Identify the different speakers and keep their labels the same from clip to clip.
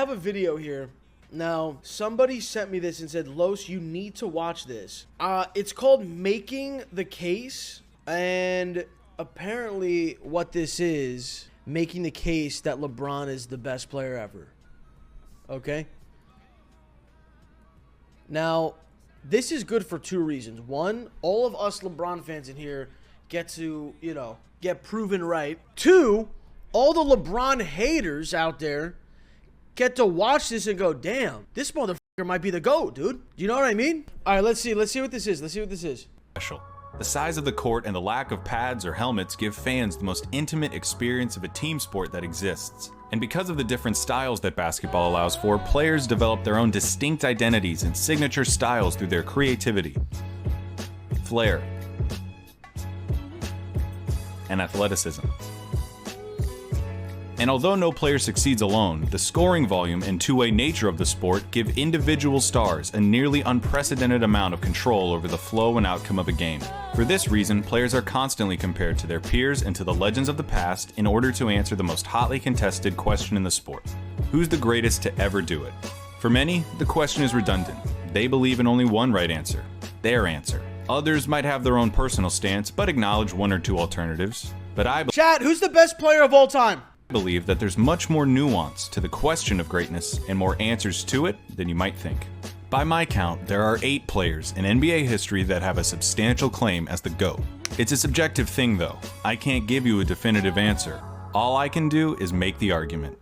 Speaker 1: have a video here. Now, somebody sent me this and said, Los, you need to watch this. It's called Making the Case. And apparently what this is, making the case that LeBron is the best player ever. Okay? Now, this is good for two reasons. One, all of us LeBron fans in here get to, you know, get proven right. Two, all the LeBron haters out there get to watch this and go, damn, this motherfucker might be the GOAT, dude. Do you know what I mean? All right, let's see what this is. Let's see what this is.
Speaker 2: Special. The size of the court and the lack of pads or helmets give fans the most intimate experience of a team sport that exists. And because of the different styles that basketball allows for, players develop their own distinct identities and signature styles through their creativity, flair, and athleticism. And although no player succeeds alone, the scoring volume and two-way nature of the sport give individual stars a nearly unprecedented amount of control over the flow and outcome of a game. For this reason, players are constantly compared to their peers and to the legends of the past in order to answer the most hotly contested question in the sport: who's the greatest to ever do it? For many, the question is redundant. They believe in only one right answer: their answer. Others might have their own personal stance, but acknowledge one or two alternatives. But I
Speaker 1: Chat, who's the best player of all time?
Speaker 2: believe that there's much more nuance to the question of greatness and more answers to it than you might think. By my count, there are 8 players in NBA history that have a substantial claim as the GOAT. It's a subjective thing though. I can't give you a definitive answer. All I can do is make the argument.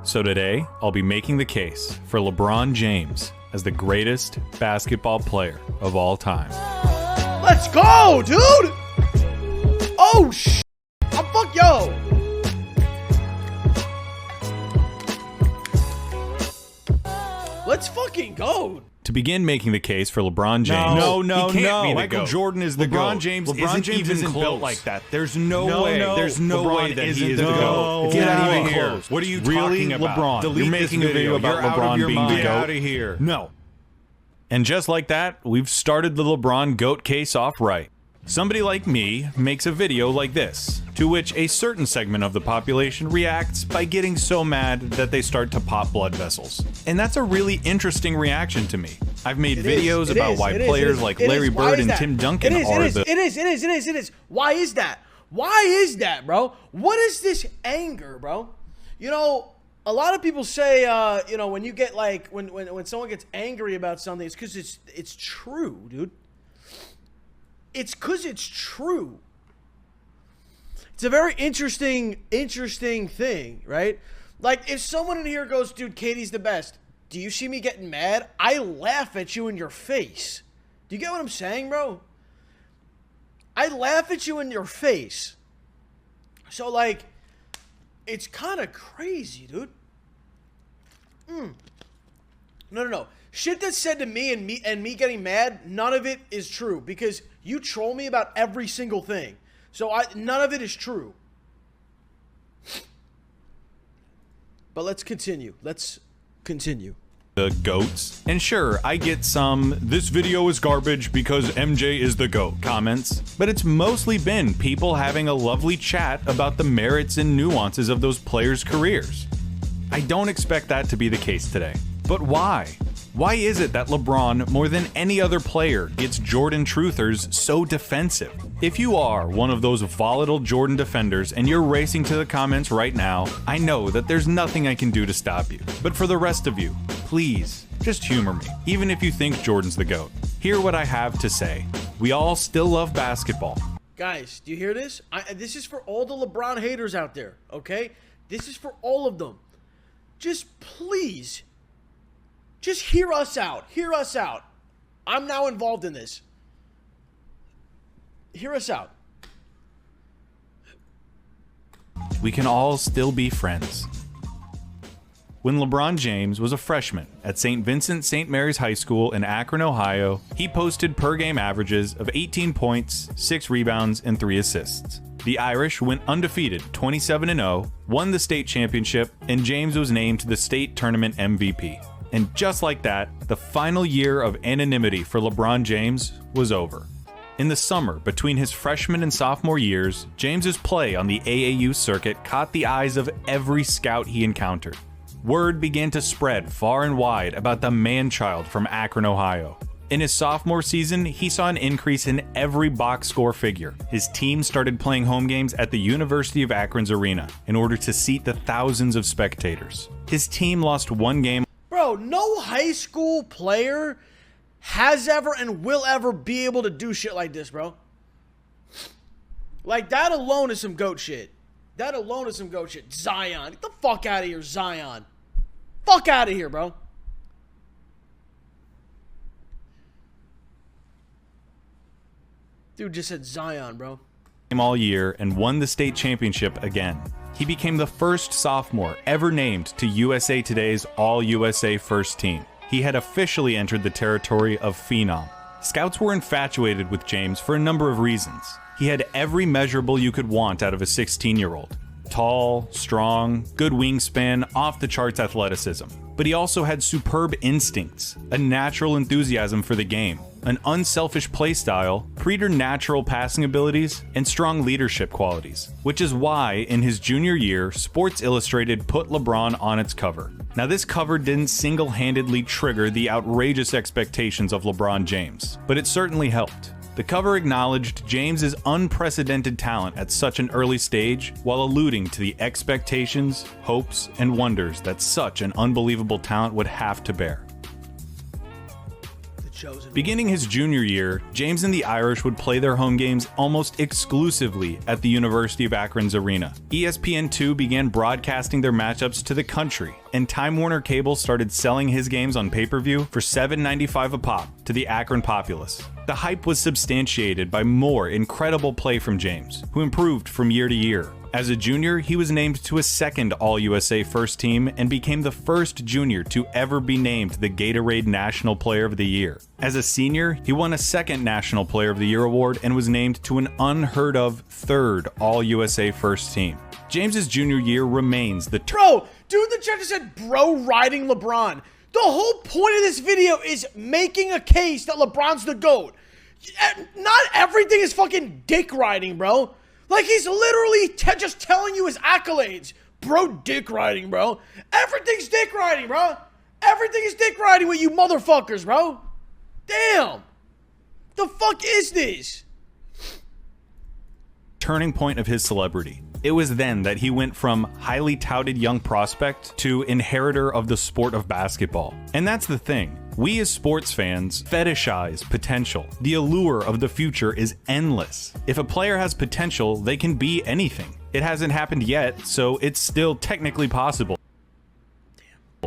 Speaker 2: So today, I'll be making the case for LeBron James as the greatest basketball player of all time.
Speaker 1: Let's go, dude! Oh, fuck, yo! Let's fucking go.
Speaker 2: To begin making the case for LeBron James.
Speaker 3: No,
Speaker 2: he can't be the
Speaker 3: Michael
Speaker 2: GOAT.
Speaker 3: Jordan is the
Speaker 2: LeBron
Speaker 3: GOAT.
Speaker 2: James
Speaker 3: LeBron
Speaker 2: isn't
Speaker 3: James
Speaker 2: even
Speaker 3: isn't
Speaker 2: built
Speaker 3: close.
Speaker 2: like that. There's no way. There's no
Speaker 3: LeBron
Speaker 2: way that he is
Speaker 3: isn't
Speaker 2: the GOAT. Get out of here.
Speaker 3: close.
Speaker 2: What are you
Speaker 3: Really,
Speaker 2: talking about?
Speaker 3: LeBron?
Speaker 2: Delete
Speaker 3: You're
Speaker 2: this
Speaker 3: making a video about
Speaker 2: You're out of
Speaker 3: LeBron
Speaker 2: your
Speaker 3: being
Speaker 2: mind.
Speaker 3: the
Speaker 2: Get
Speaker 3: GOAT.
Speaker 2: out of here. No. And just like that, we've started the LeBron GOAT case off right. Somebody like me makes a video like this, to which a certain segment of the population reacts by getting so mad that they start to pop blood vessels. And that's a really interesting reaction to me. I've made videos about why players like Larry Bird and Tim Duncan are the...
Speaker 1: It is. Why is that? Why is that, bro? What is this anger, bro? You know, a lot of people say, you know, when you get like, when someone gets angry about something, it's because it's true, dude. It's because it's true. It's a very interesting thing, right? Like, if someone in here goes, dude, Katie's the best, do you see me getting mad? I laugh at you in your face. Do you get what I'm saying, bro? I laugh at you in your face. So, like, it's kind of crazy, dude. No. Shit that's said to me and me getting mad, none of it is true because you troll me about every single thing. So none of it is true. But let's continue.
Speaker 2: The GOATs. And sure, I get some, this video is garbage because MJ is the GOAT comments, but it's mostly been people having a lovely chat about the merits and nuances of those players' careers. I don't expect that to be the case today. But why? Why is it that LeBron, more than any other player, gets Jordan truthers so defensive? If you are one of those volatile Jordan defenders and you're racing to the comments right now, I know that there's nothing I can do to stop you. But for the rest of you, please, just humor me, even if you think Jordan's the GOAT. Hear what I have to say. We all still love basketball.
Speaker 1: Guys, do you hear this? This is for all the LeBron haters out there, okay? This is for all of them. Just please... just hear us out. Hear us out. I'm now involved in this. Hear us out.
Speaker 2: We can all still be friends. When LeBron James was a freshman at St. Vincent St. Mary's High School in Akron, Ohio, he posted per-game averages of 18 points, 6 rebounds, and 3 assists. The Irish went undefeated 27-0, won the state championship, and James was named the state tournament MVP. And just like that, the final year of anonymity for LeBron James was over. In the summer between his freshman and sophomore years, James's play on the AAU circuit caught the eyes of every scout he encountered. word began to spread far and wide about the man-child from Akron, Ohio. In his sophomore season, he saw an increase in every box score figure. His team started playing home games at the University of Akron's arena in order to seat the thousands of spectators. His team lost one game.
Speaker 1: Bro, no high school player has ever and will ever be able to do shit like this, bro. Like, that alone is some GOAT shit. That alone is some GOAT shit. Zion. Get the fuck out of here, Zion. Fuck out of here, bro. Dude just said Zion, bro.
Speaker 2: All year and won the state championship again. He became the first sophomore ever named to USA Today's All-USA First Team. He had officially entered the territory of phenom. Scouts were infatuated with James for a number of reasons. He had every measurable you could want out of a 16-year-old. Tall, strong, good wingspan, off-the-charts athleticism. But he also had superb instincts, a natural enthusiasm for the game, an unselfish play style, preternatural passing abilities, and strong leadership qualities. Which is why, in his junior year, Sports Illustrated put LeBron on its cover. Now, this cover didn't single-handedly trigger the outrageous expectations of LeBron James, but it certainly helped. The cover acknowledged James's unprecedented talent at such an early stage, while alluding to the expectations, hopes, and wonders that such an unbelievable talent would have to bear. Beginning his junior year, James and the Irish would play their home games almost exclusively at the University of Akron's arena. ESPN2 began broadcasting their matchups to the country, and Time Warner Cable started selling his games on pay-per-view for $7.95 a pop to the Akron populace. The hype was substantiated by more incredible play from James, who improved from year to year. As a junior, he was named to a second All-USA First Team and became the first junior to ever be named the Gatorade National Player of the Year. As a senior, he won a second National Player of the Year award and was named to an unheard-of third All-USA First Team. James's junior year remains the
Speaker 1: Bro, dude, the chat just said bro riding LeBron. The whole point of this video is making a case that LeBron's the GOAT. Not everything is fucking dick riding, bro. Like, he's literally just telling you his accolades. Bro, dick riding, bro. Everything's dick riding, bro. Everything is dick riding with you motherfuckers, bro. Damn. The fuck is this?
Speaker 2: turning point of his celebrity. It was then that he went from highly touted young prospect to inheritor of the sport of basketball. And that's the thing. We as sports fans fetishize potential. The allure of the future is endless. If a player has potential, they can be anything. It hasn't happened yet, so it's still technically possible.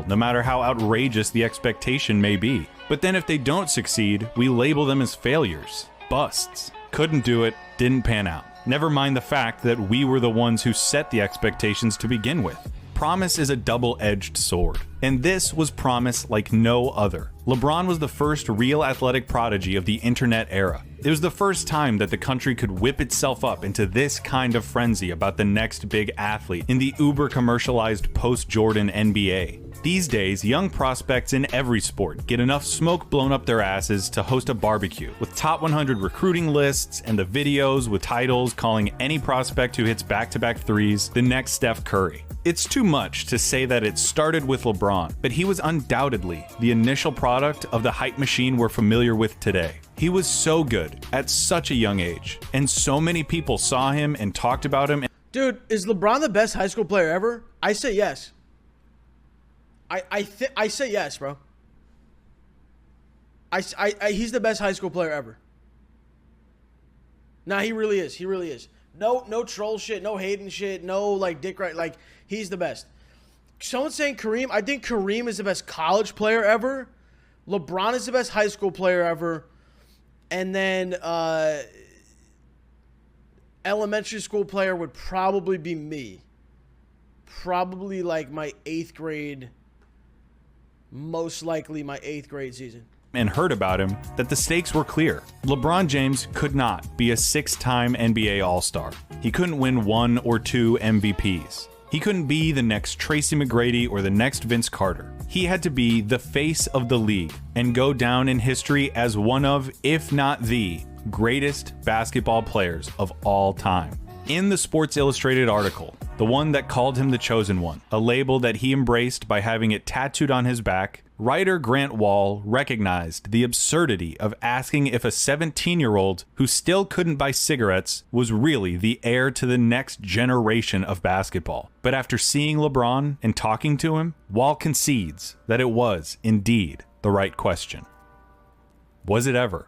Speaker 2: No matter how outrageous the expectation may be. But then if they don't succeed, we label them as failures. Busts. Couldn't do it, didn't pan out. Never mind the fact that we were the ones who set the expectations to begin with. Promise is a double-edged sword, and this was promise like no other. LeBron was the first real athletic prodigy of the internet era. It was the first time that the country could whip itself up into this kind of frenzy about the next big athlete in the uber-commercialized post-Jordan NBA. These days, young prospects in every sport get enough smoke blown up their asses to host a barbecue, with top 100 recruiting lists and the videos with titles calling any prospect who hits back-to-back threes the next Steph Curry. It's too much to say that it started with LeBron, but he was undoubtedly the initial product of the hype machine we're familiar with today. He was so good at such a young age, and so many people saw him and talked about him.
Speaker 1: Dude, is LeBron the best high school player ever? I say yes. I say yes, bro. He's the best high school player ever. Nah, he really is. He really is. No troll shit, no hating shit, no like dick right. Like, he's the best. Someone's saying Kareem. I think Kareem is the best college player ever. LeBron is the best high school player ever. And then elementary school player would probably be me. Probably like my 8th grade. Most likely my 8th grade season.
Speaker 2: And heard about him that the stakes were clear. LeBron James could not be a 6-time NBA All-Star. He couldn't win 1 or 2 MVPs. He couldn't be the next Tracy McGrady or the next Vince Carter. He had to be the face of the league and go down in history as one of, if not the, greatest basketball players of all time. In the Sports Illustrated article, the one that called him the chosen one, a label that he embraced by having it tattooed on his back, writer Grant Wahl recognized the absurdity of asking if a 17-year-old who still couldn't buy cigarettes was really the heir to the next generation of basketball. But after seeing LeBron and talking to him, Wahl concedes that it was, indeed, the right question. Was it ever?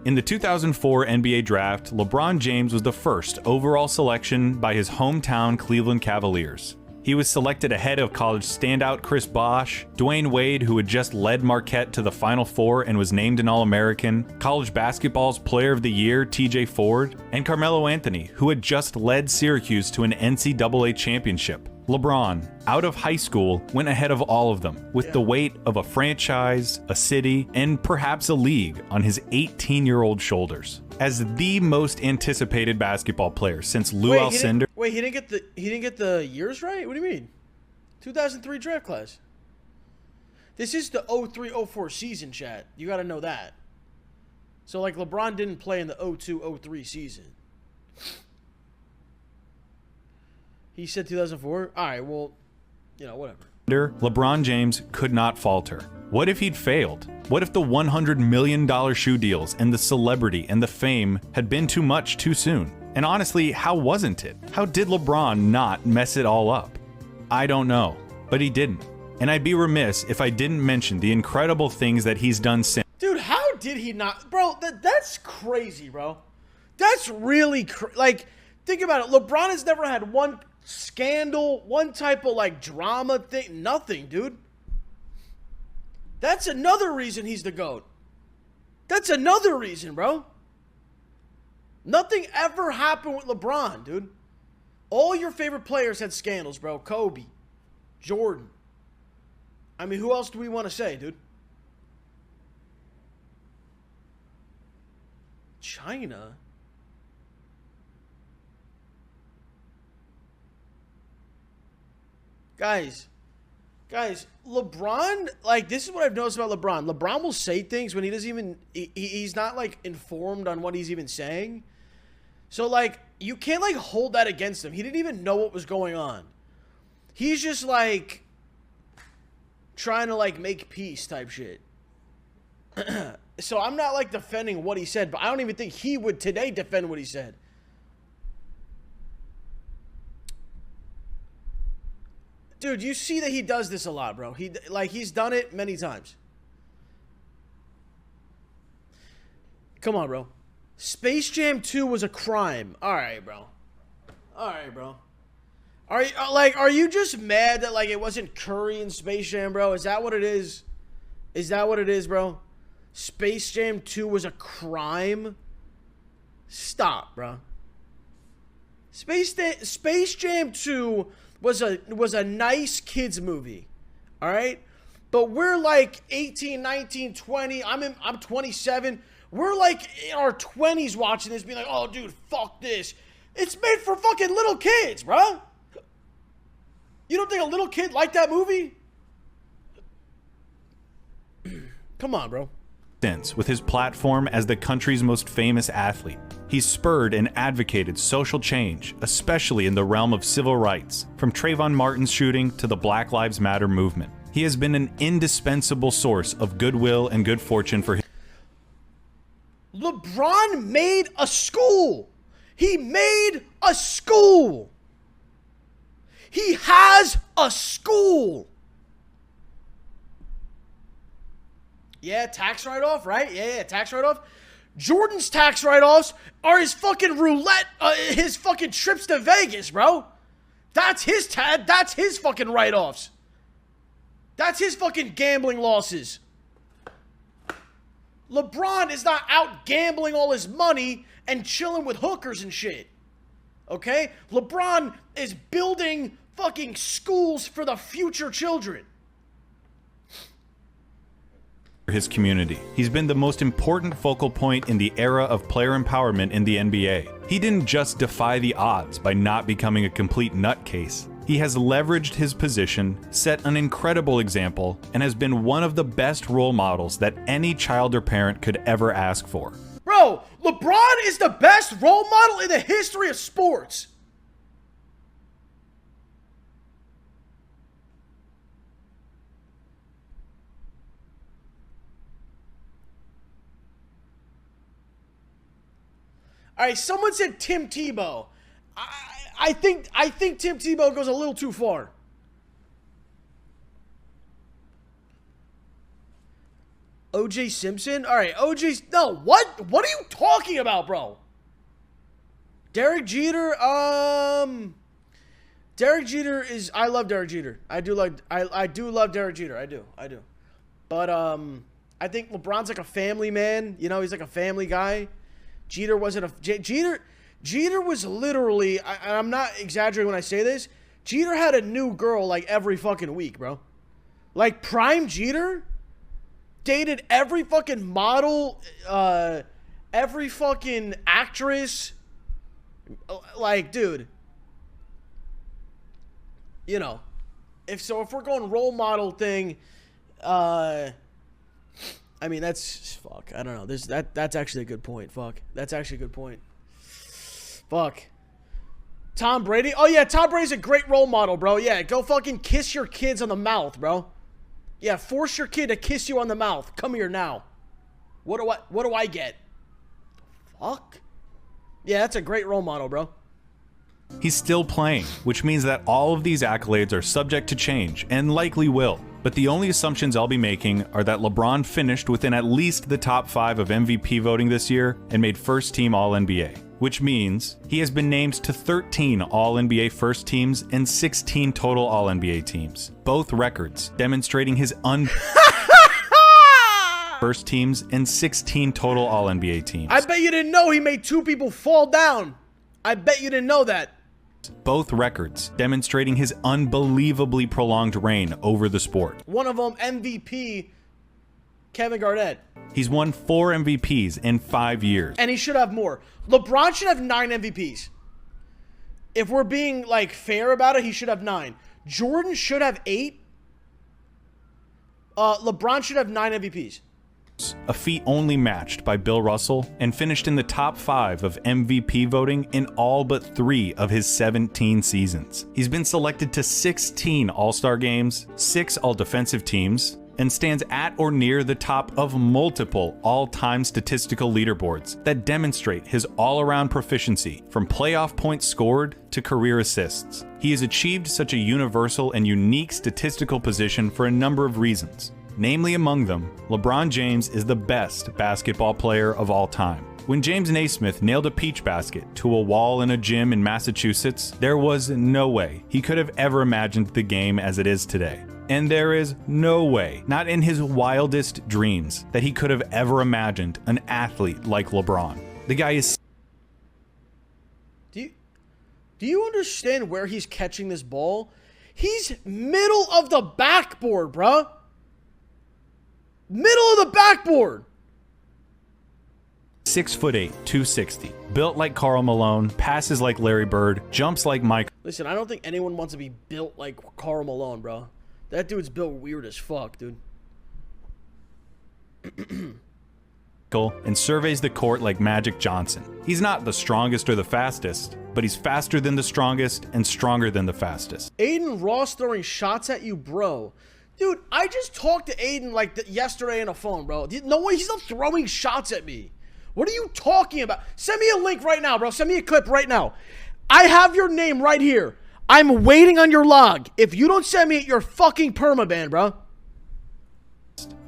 Speaker 2: In the 2004 NBA draft, LeBron James was the first overall selection by his hometown Cleveland Cavaliers. He was selected ahead of college standout Chris Bosh, Dwayne Wade, who had just led Marquette to the Final Four and was named an All-American, college basketball's Player of the Year TJ Ford, and Carmelo Anthony, who had just led Syracuse to an NCAA championship. LeBron, out of high school, went ahead of all of them, with the weight of a franchise, a city, and perhaps a league on his 18-year-old shoulders. As the most anticipated basketball player since Lou Alcindor.
Speaker 1: Wait, he didn't get the years right? What do you mean? 2003 draft class. This is the 03-04 season, chat. You got to know that. So like LeBron didn't play in the 02-03 season. He said 2004? All right, well, you know, whatever.
Speaker 2: LeBron James could not falter. What if he'd failed? What if the $100 million shoe deals and the celebrity and the fame had been too much too soon? And honestly, how wasn't it? How did LeBron not mess it all up? I don't know, but he didn't. And I'd be remiss if I didn't mention the incredible things that he's done since.
Speaker 1: Dude, how did he not? Bro, that's crazy, bro. That's really like, think about it. LeBron has never had one scandal, one type of like drama thing, nothing, dude. That's another reason he's the GOAT. That's another reason, bro. Nothing ever happened with LeBron, dude. All your favorite players had scandals, bro. Kobe, Jordan. I mean, who else do we want to say, dude? China? Guys, LeBron, like, this is what I've noticed about LeBron. LeBron will say things when he doesn't even, he's not, like, informed on what he's even saying. So, like, you can't, like, hold that against him. He didn't even know what was going on. He's just, like, trying to, like, make peace type shit. So I'm not, like, defending what he said, but I don't even think he would today defend what he said. Dude, you see that he does this a lot, bro. He's done it many times. Come on, bro. Space Jam 2 was a crime. All right, bro. All right, bro. Are you just mad that, like, it wasn't Curry in Space Jam, bro? Is that what it is? Is that what it is, bro? Space Jam 2 was a crime? Stop, bro. Space Jam 2 was a nice kids movie, all right? But we're like 18, 19, 20. I'm 27. We're like in our 20s watching this, being like, oh, dude, fuck this. It's made for fucking little kids, bro. You don't think a little kid liked that movie? Come on, bro.
Speaker 2: With his platform as the country's most famous athlete, he's spurred and advocated social change, especially in the realm of civil rights, from Trayvon Martin's shooting to the Black Lives Matter movement. He has been an indispensable source of goodwill and good fortune for him.
Speaker 1: LeBron made a school. He made a school. He has a school. Yeah, tax write-off, right? Yeah, tax write-off. Jordan's tax write-offs are his fucking roulette, his fucking trips to Vegas, bro. That's his fucking write-offs. That's his fucking gambling losses. LeBron is not out gambling all his money and chilling with hookers and shit. Okay? LeBron is building fucking schools for the future children.
Speaker 2: His community. He's been the most important focal point in the era of player empowerment in the NBA. He didn't just defy the odds by not becoming a complete nutcase. He has leveraged his position, set an incredible example, and has been one of the best role models that any child or parent could ever ask for.
Speaker 1: Bro, LeBron is the best role model in the history of sports. All right, someone said Tim Tebow. I think Tim Tebow goes a little too far. O.J. Simpson? All right, O.J. No, what? What are you talking about, bro? Derek Jeter? Derek Jeter is... I love Derek Jeter. I do love Derek Jeter. I do. But, I think LeBron's like a family man. You know, he's like a family guy. Jeter wasn't a... Jeter was literally... I'm not exaggerating when I say this. Jeter had a new girl like every fucking week, bro. Like, prime Jeter... dated every fucking model, every fucking actress. Like, dude, you know, if we're going role model thing, I mean, that's fuck. I don't know. That's actually a good point. Fuck. That's actually a good point. Fuck. Tom Brady. Oh yeah, Tom Brady's a great role model, bro. Yeah, go fucking kiss your kids on the mouth, bro. Yeah, force your kid to kiss you on the mouth. Come here now. What do I get? Fuck. Yeah, that's a great role model, bro.
Speaker 2: He's still playing, which means that all of these accolades are subject to change, and likely will. But the only assumptions I'll be making are that LeBron finished within at least the top 5 of MVP voting this year and made first team All-NBA. Which means he has been named to 13 All-NBA first teams and 16 total All-NBA teams. Both records demonstrating his first teams and 16 total All-NBA teams.
Speaker 1: I bet you didn't know he made 2 people fall down. I bet you didn't know that.
Speaker 2: Both records demonstrating his unbelievably prolonged reign over the sport.
Speaker 1: One of them MVP, Kevin Garnett.
Speaker 2: He's won 4 MVPs in 5 years.
Speaker 1: And he should have more. LeBron should have 9 MVPs. If we're being, like, fair about it, he should have 9. Jordan should have 8. LeBron should have 9 MVPs.
Speaker 2: A feat only matched by Bill Russell, and finished in the top 5 of MVP voting in all but 3 of his 17 seasons. He's been selected to 16 All-Star games, 6 All-Defensive teams, and stands at or near the top of multiple all-time statistical leaderboards that demonstrate his all-around proficiency, from playoff points scored to career assists. He has achieved such a universal and unique statistical position for a number of reasons. Namely among them, LeBron James is the best basketball player of all time. When James Naismith nailed a peach basket to a wall in a gym in Massachusetts, there was no way he could have ever imagined the game as it is today. And there is no way, not in his wildest dreams, that he could have ever imagined an athlete like LeBron. The guy is...
Speaker 1: Do you understand where he's catching this ball? He's middle of the backboard, bruh. Middle of the backboard.
Speaker 2: 6'8", 260, built like Karl Malone, passes like Larry Bird, jumps like Mike.
Speaker 1: Listen, I don't think anyone wants to be built like Karl Malone, bro. That dude's built weird as fuck, dude.
Speaker 2: And surveys the court like Magic Johnson. He's not the strongest or the fastest, but he's faster than the strongest and stronger than the fastest.
Speaker 1: Aiden Ross throwing shots at you, bro. Dude, I just talked to Aiden like yesterday on the phone, bro. No way, he's not throwing shots at me. What are you talking about? Send me a link right now, bro. Send me a clip right now. I have your name right here. I'm waiting on your log. If you don't send me it, you're fucking permaban, bro.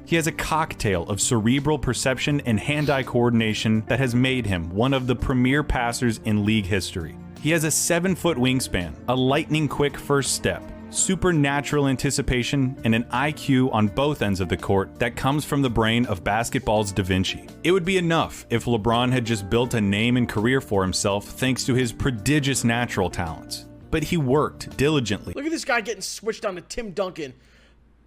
Speaker 2: He has a cocktail of cerebral perception and hand-eye coordination that has made him one of the premier passers in league history. He has a 7-foot wingspan, a lightning-quick first step, supernatural anticipation, and an IQ on both ends of the court that comes from the brain of basketball's Da Vinci. It would be enough if LeBron had just built a name and career for himself thanks to his prodigious natural talents. But he worked diligently.
Speaker 1: Look at this guy getting switched on to Tim Duncan,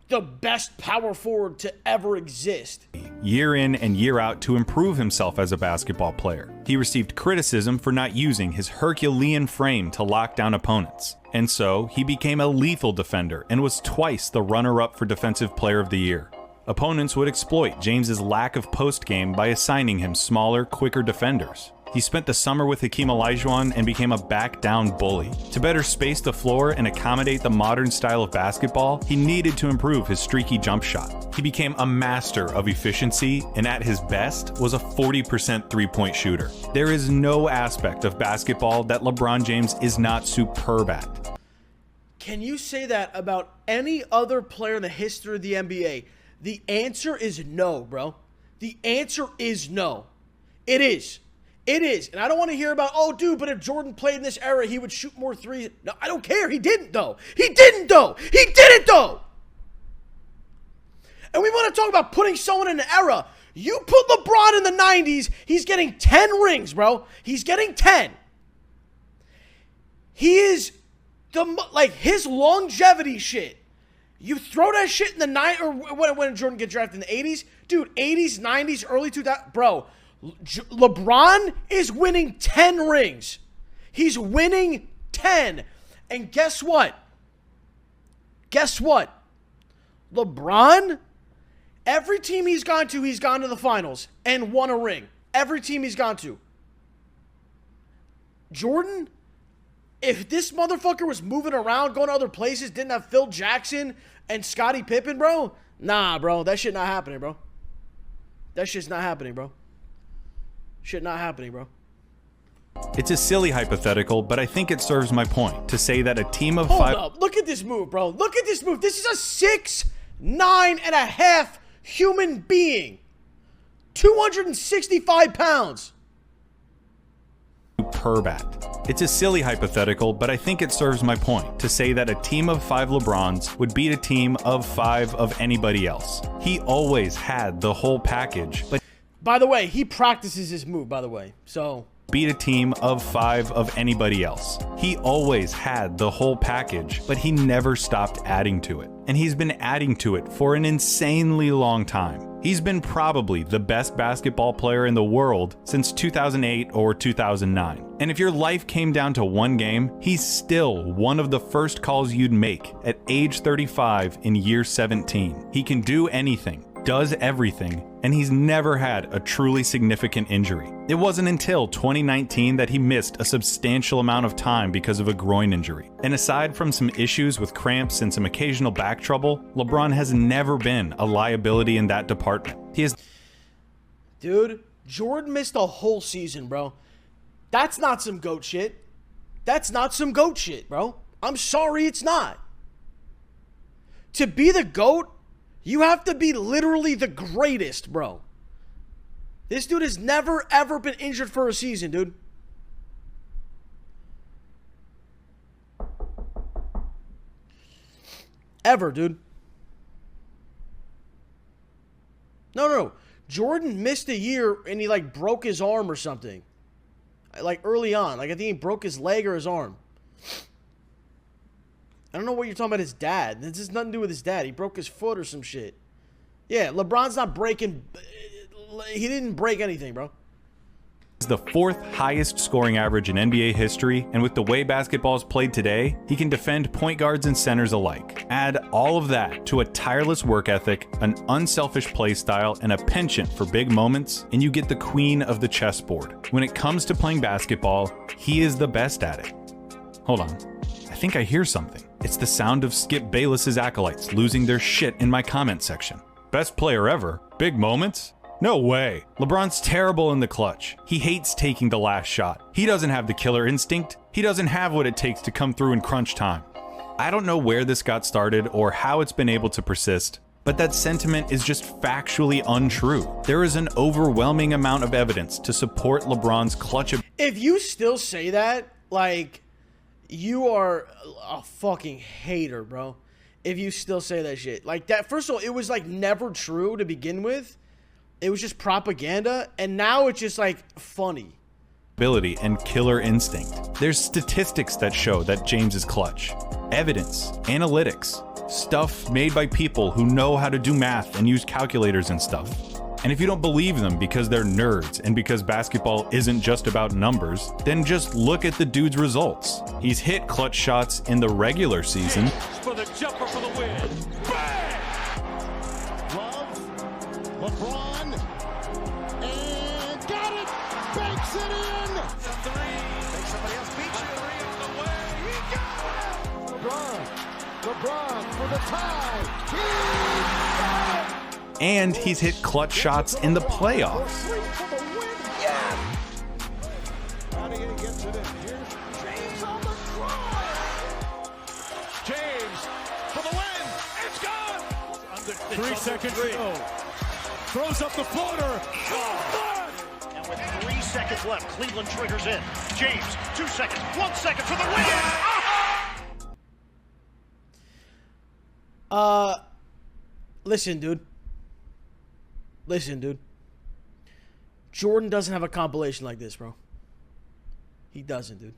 Speaker 1: the best power forward to ever exist.
Speaker 2: Year in and year out to improve himself as a basketball player. He received criticism for not using his Herculean frame to lock down opponents. And so, he became a lethal defender and was twice the runner-up for Defensive Player of the Year. Opponents would exploit James's lack of post-game by assigning him smaller, quicker defenders. He spent the summer with 𝗖𝗵𝗍𝗀 and became a back-down bully. To better space the floor and accommodate the modern style of basketball, he needed to improve his streaky jump shot. He became a master of efficiency, and at his best was a 40% three-point shooter. There is no aspect of basketball that LeBron James is not superb at.
Speaker 1: Can you say that about any other player in the history of the NBA? The answer is no, bro. The answer is no. It is. It is. And I don't want to hear about, oh, dude, but if Jordan played in this era, he would shoot more threes. No, I don't care. He didn't, though. He didn't, though. He didn't, though. And we want to talk about putting someone in an era. You put LeBron in the 90s, he's getting 10 rings, bro. He's getting 10. He is, his longevity shit. You throw that shit in the or when Jordan gets drafted in the 80s. Dude, 80s, 90s, early 2000s. Bro, LeBron is winning 10 rings. He's winning 10. And guess what? Guess what? LeBron, every team he's gone to the finals and won a ring. Every team he's gone to. Jordan, if this motherfucker was moving around, going to other places, didn't have Phil Jackson and Scottie Pippen, bro, nah, bro, that shit not happening, bro. That shit's not happening, bro. Shit not happening, bro.
Speaker 2: It's a silly hypothetical, but I think it serves my point to say that a team of
Speaker 1: Hold
Speaker 2: five...
Speaker 1: up. Look at this move, bro. Look at this move. This is a 6'9.5" human being. 265 pounds.
Speaker 2: 𝗘𝗱𝗏. It's a silly hypothetical, but I think it serves my point to say that a team of 5 LeBrons would beat a team of 5 of anybody else. He always had the whole package, but...
Speaker 1: By the way, he practices this move, by the way, so...
Speaker 2: Beat a team of 5 of anybody else. He always had the whole package, but he never stopped adding to it. And he's been adding to it for an insanely long time. He's been probably the best basketball player in the world since 2008 or 2009. And if your life came down to one game, he's still one of the first calls you'd make at age 35 in year 17. He can do anything, does everything, and he's never had a truly significant injury. It wasn't until 2019 that he missed a substantial amount of time because of a groin injury. And aside from some issues with cramps and some occasional back trouble, LeBron has never been a liability in that department. He is...
Speaker 1: Dude, Jordan missed a whole season, bro. That's not some GOAT shit. That's not some GOAT shit, bro. I'm sorry, it's not. To be the GOAT, you have to be literally the greatest, bro. This dude has never, ever been injured for a season, dude. Ever, dude. No. Jordan missed a year and he, broke his arm or something. Early on. I think he broke his leg or his arm. I don't know what you're talking about his dad. This has nothing to do with his dad. He broke his foot or some shit. Yeah, LeBron's not breaking... He didn't break anything, bro.
Speaker 2: Is the 4th highest scoring average in NBA history, and with the way basketball is played today, he can defend point guards and centers alike. Add all of that to a tireless work ethic, an unselfish play style, and a penchant for big moments, and you get the queen of the chessboard. When it comes to playing basketball, he is the best at it. Hold on. I think I hear something. It's the sound of 𝗟𝗏𝗍𝗪𝐿's acolytes losing their shit in my comment section. Best player ever? Big moments? No way. LeBron's terrible in the clutch. He hates taking the last shot. He doesn't have the killer instinct. He doesn't have what it takes to come through in crunch time. I don't know where this got started or how it's been able to persist, but that sentiment is just factually untrue. There is an overwhelming amount of evidence to support LeBron's clutch.
Speaker 1: If you still say that, you are a fucking hater, bro. If you still say that shit. That, first of all, it was never true to begin with. It was just propaganda, and now it's just funny.
Speaker 2: Ability and killer instinct. There's statistics that show that James is clutch. Evidence, analytics, stuff made by people who know how to do math and use calculators and stuff. And if you don't believe them because they're nerds and because basketball isn't just about numbers, then just look at the dude's results. He's hit clutch shots in the regular season.
Speaker 3: For the jumper for the win. Bang! Love, LeBron, and got it! Banks
Speaker 4: Puts it in.
Speaker 3: The three.
Speaker 4: Make somebody else beat you.
Speaker 3: Three on the way. He got it.
Speaker 4: LeBron for the tie. He got it.
Speaker 2: And he's hit clutch shots in the playoffs.
Speaker 4: Three for the win. Yes. How do you get it in? Here's James on the drive.
Speaker 3: James for the win. It's gone. Under,
Speaker 5: 3 seconds to go. Throws up the floater.
Speaker 6: And with 3 seconds left, Cleveland triggers in. James, 2 seconds, 1 second for the win.
Speaker 1: Listen, dude. Jordan doesn't have a compilation like this, bro. He doesn't, dude.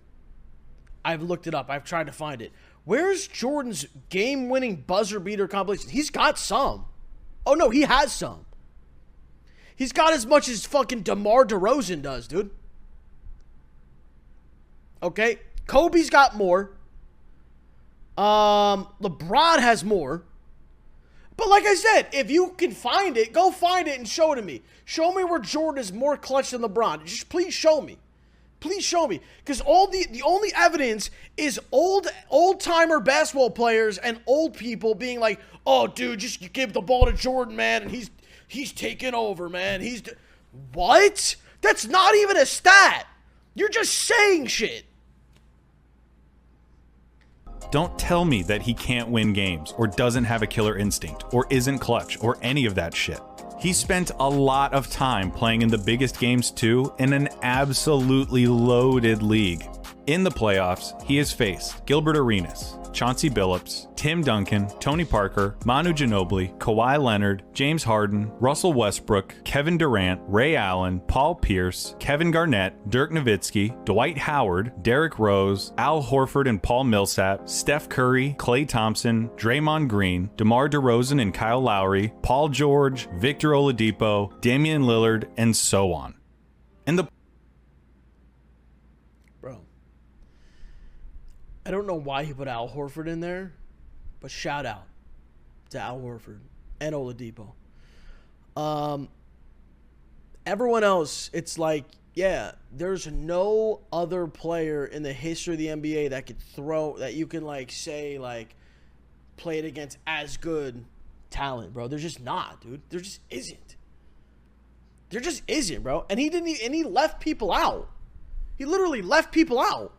Speaker 1: I've looked it up. I've tried to find it. Where's Jordan's game-winning buzzer beater compilation? He's got some. Oh, no, he has some. He's got as much as fucking DeMar DeRozan does, dude. Okay? Kobe's got more. LeBron has more. But like I said, if you can find it, go find it and show it to me. Show me where Jordan is more clutch than LeBron. Just please show me. Please show me. Because the only evidence is old-timer basketball players and old people being like, oh, dude, just give the ball to Jordan, man, and he's taking over, man. What? That's not even a stat. You're just saying shit.
Speaker 2: Don't tell me that he can't win games, or doesn't have a killer instinct, or isn't clutch, or any of that shit. He spent a lot of time playing in the biggest games too, in an absolutely loaded league. In the playoffs, he has faced Gilbert Arenas, Chauncey Billups, Tim Duncan, Tony Parker, Manu Ginobili, Kawhi Leonard, James Harden, Russell Westbrook, Kevin Durant, Ray Allen, Paul Pierce, Kevin Garnett, Dirk Nowitzki, Dwight Howard, Derrick Rose, Al Horford and Paul Millsap, Steph Curry, Klay Thompson, Draymond Green, DeMar DeRozan and Kyle Lowry, Paul George, Victor Oladipo, Damian Lillard, and so on. And the
Speaker 1: I don't know why he put Al Horford in there, but shout out to Al Horford and Oladipo. Everyone else, it's like, yeah, there's no other player in the history of the NBA that could that you can like say like played against as good talent, bro. There's just not, dude. There just isn't. There just isn't, bro. And he left people out. He literally left people out.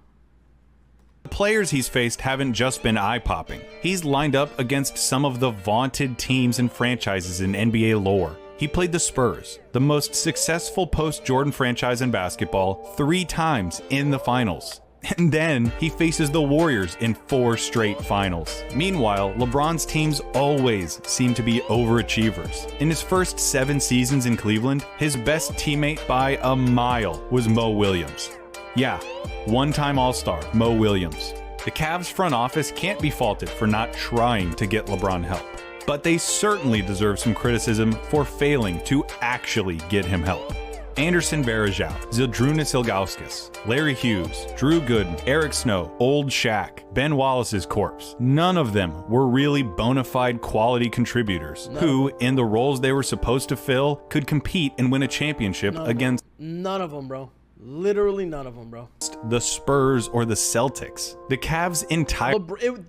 Speaker 2: The players he's faced haven't just been eye-popping. He's lined up against some of the vaunted teams and franchises in NBA lore. He played the Spurs, the most successful post-Jordan franchise in basketball, 3 times in the finals. And then he faces the Warriors in 4 straight finals. Meanwhile, LeBron's teams always seem to be overachievers. In his first 7 seasons in Cleveland, his best teammate by a mile was Mo Williams. Yeah, one-time All-Star, Mo Williams. The Cavs front office can't be faulted for not trying to get LeBron help, but they certainly deserve some criticism for failing to actually get him help. Anderson Varejao, Zydrunas Ilgauskas, Larry Hughes, Drew Gooden, Eric Snow, Old Shaq, Ben Wallace's corpse. None of them were really bona fide quality contributors who, in the roles they were supposed to fill, could compete and win a championship against
Speaker 1: none of them, bro. Literally none of them, bro.
Speaker 2: The Spurs or the Celtics. The Cavs' entire...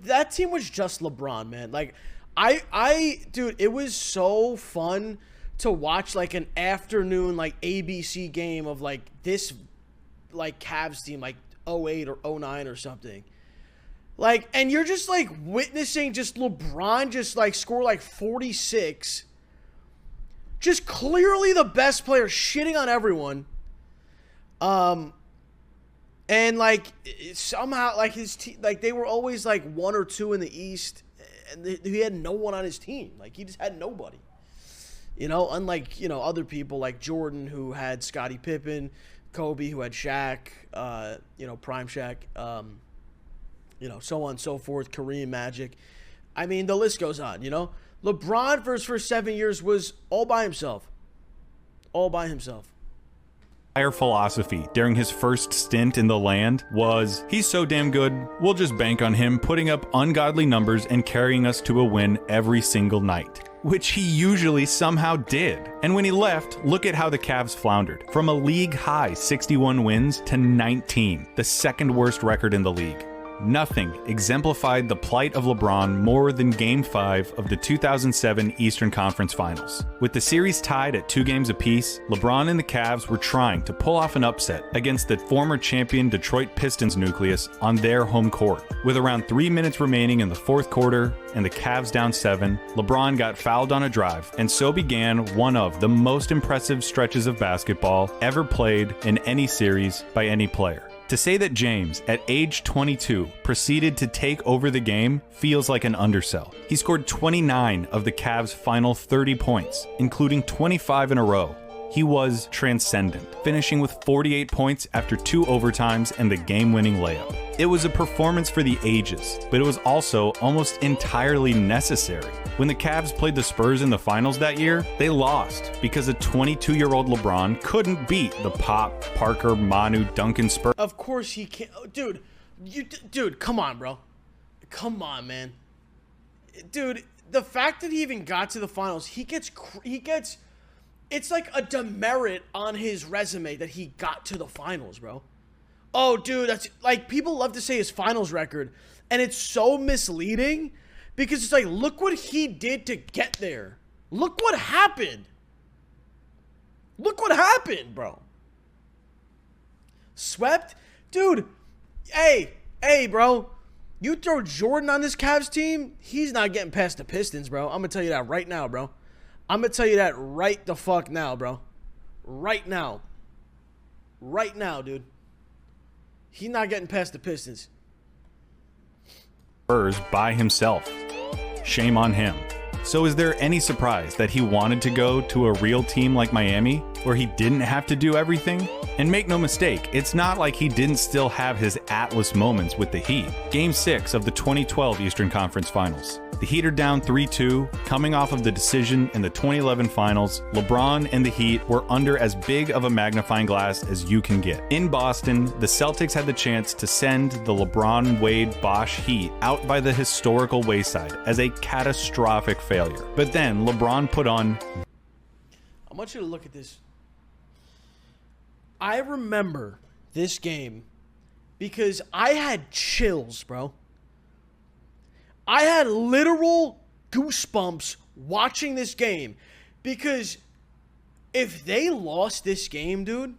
Speaker 1: that team was just LeBron, man. Like, dude, it was so fun to watch, like, an afternoon, like, ABC game of, like, this, like, Cavs team, like, 08 or 09 or something. Like, and you're just, like, witnessing just LeBron just, like, score, like, 46. Just clearly the best player shitting on everyone. And like somehow like his team, like they were always like 1 or 2 in the East, and he had no one on his team. Like he just had nobody, you know, unlike, you know, other people like Jordan who had Scottie Pippen, Kobe who had Shaq, you know, prime Shaq, you know, so on and so forth, Kareem, Magic. I mean, the list goes on, you know. LeBron for his first 7 years was all by himself. All by himself.
Speaker 2: Entire philosophy during his first stint in the land was, he's so damn good, we'll just bank on him putting up ungodly numbers and carrying us to a win every single night. which he usually somehow did. And when he left, look at how the Cavs floundered. From a league-high 61 wins to 19, the second worst record in the league. Nothing exemplified the plight of LeBron more than Game 5 of the 2007 Eastern Conference Finals. With the series tied at 2 games apiece, LeBron and the Cavs were trying to pull off an upset against the former champion Detroit Pistons nucleus on their home court. With around 3 minutes remaining in the fourth quarter and the Cavs down 7, LeBron got fouled on a drive, and so began one of the most impressive stretches of basketball ever played in any series by any player. To say that James, at age 22, proceeded to take over the game feels like an undersell. He scored 29 of the Cavs' final 30 points, including 25 in a row. He was transcendent, finishing with 48 points after 2 overtimes and the game-winning layup. It was a performance for the ages, but it was also almost entirely necessary. When the Cavs played the Spurs in the finals that year, they lost because a 22-year-old LeBron couldn't beat the Pop, Parker, Manu, Duncan Spurs.
Speaker 1: Of course he can't. Dude, dude, come on, bro. Come on, man. Dude, the fact that he even got to the finals, he gets it's like a demerit on his resume that he got to the finals, bro. Oh, dude, that's like, people love to say his finals record, and it's so misleading because it's like, look what he did to get there. Look what happened. Look what happened, bro. Swept? Dude, hey, bro. You throw Jordan on this Cavs team, he's not getting past the Pistons, bro. I'm going to tell you that right now, bro. I'm going to tell you that right the fuck now, bro. Right now. Right now, dude. He's not getting past the Pistons.
Speaker 2: Spurs by himself. Shame on him. So is there any surprise that he wanted to go to a real team like Miami, where he didn't have to do everything? And make no mistake, it's not like he didn't still have his Atlas moments with the Heat. Game 6 of the 2012 Eastern Conference Finals. The Heat are down 3-2, coming off of the decision in the 2011 Finals. LeBron and the Heat were under as big of a magnifying glass as you can get. In Boston, the Celtics had the chance to send the LeBron, Wade, Bosh Heat out by the historical wayside as a catastrophic failure. But then LeBron put on...
Speaker 1: I want you to look at this. I remember this game because I had chills, bro. I had literal goosebumps watching this game because if they lost this game, dude,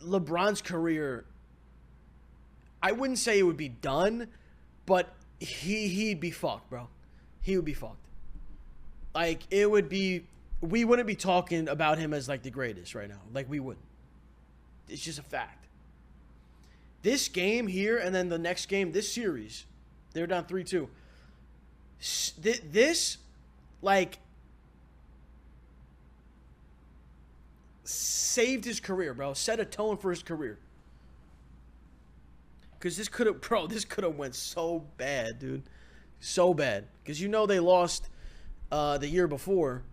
Speaker 1: LeBron's career, I wouldn't say it would be done, but he'd be fucked, bro. He would be fucked. Like, it would be, we wouldn't be talking about him as like the greatest right now. Like, we wouldn't. It's just a fact. This game here and then the next game, this series, they're down 3-2. This, like, saved his career, bro. Set a tone for his career. Because this could have went so bad, dude. So bad. Because you know they lost the year before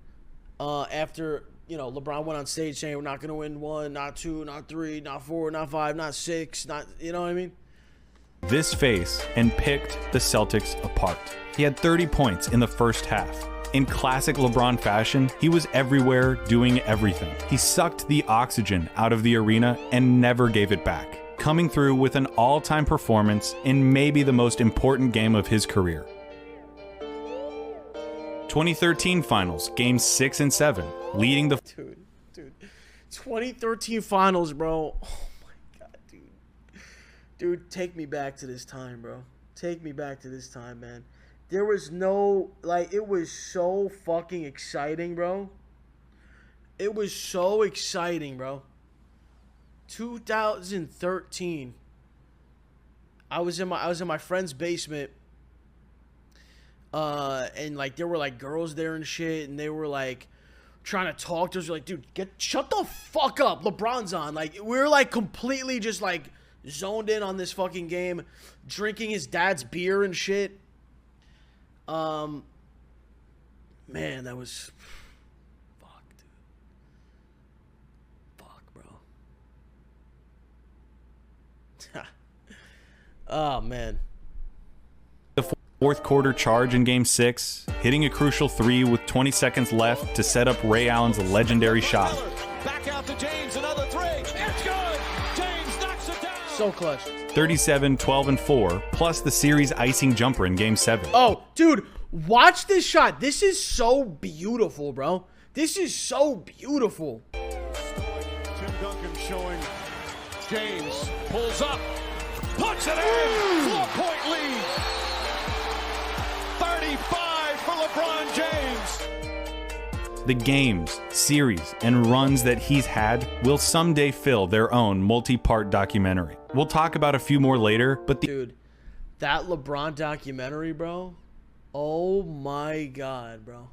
Speaker 1: after, you know, LeBron went on stage saying we're not going to win 1, not 2, not 3, not 4, not 5, not 6, not, you know what I mean?
Speaker 2: This face and picked the Celtics apart. He had 30 points in the first half. In classic LeBron fashion, he was everywhere doing everything. He sucked the oxygen out of the arena and never gave it back, coming through with an all-time performance in maybe the most important game of his career. 2013 Finals, Games 6 and 7, leading the...
Speaker 1: Dude. 2013 Finals, bro. Oh, my God, dude. Dude, take me back to this time, bro. Take me back to this time, man. There was no... Like, it was so fucking exciting, bro. It was so exciting, bro. 2013. I was in my friend's basement. And like there were like girls there and shit, and they were like trying to talk to us. Like, dude, shut the fuck up. LeBron's on. Like, we're like completely just like zoned in on this fucking game, drinking his dad's beer and shit. Man, that was fuck, dude. Fuck, bro. Oh man.
Speaker 2: fourth quarter charge in Game 6, hitting a crucial 3 with 20 seconds left to set up Ray Allen's legendary shot.
Speaker 3: Back out to James, another three. It's good. James knocks it down.
Speaker 1: So clutch.
Speaker 2: 37, 12, and 4, plus the series icing jumper in Game 7.
Speaker 1: Oh, dude, watch this shot. This is so beautiful, bro. This is so beautiful.
Speaker 3: Tim Duncan showing James pulls up, puts it in, 4-point lead. 35 for LeBron James.
Speaker 2: The games, series, and runs that he's had will someday fill their own multi-part documentary. We'll talk about a few more later, but
Speaker 1: Dude, that LeBron documentary, bro. Oh my God, bro.